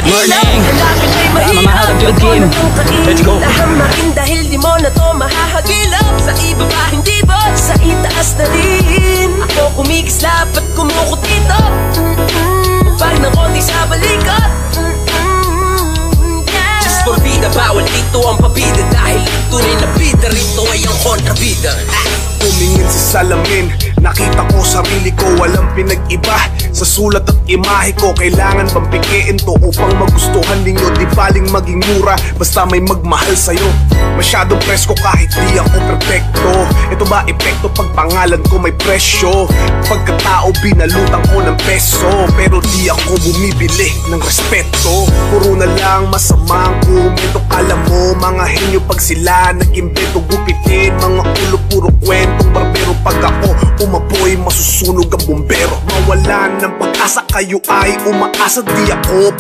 morning. Mamahagag yung team. Let's go. Lahamain dahil di mo na to mahahagilap. Sa ibaba hindi ba, sa itaas na rin. Ako kumikislap at kumukot dito. Pag nakonti sa balikat. Just for vida, bawal dito ang pabida. Dahil tunay na bida, rito ay ang kontrabida. Tumingin sa salamin, nakita ko sarili ko, walang pinag-iba. Sa sulat at imahe ko, kailangan bang pikiin to upang magustuhan ninyo? Di baling maging mura, basta may magmahal sa'yo. Masyadong presko kahit di ako perfecto. Ito ba epekto pag pangalan ko may presyo? Pagkatao binalutan ko ng peso, pero di ako bumibili ng respeto. Puro na lang masama ang komento. Kala mo mga henyo pag sila nag-imbento, gupitin mga ulo puro kwentong barbero. Pag ako umapoy masusunog ang bumbero. Mawalan ng pag-asa, kayo ay umaasa, di ako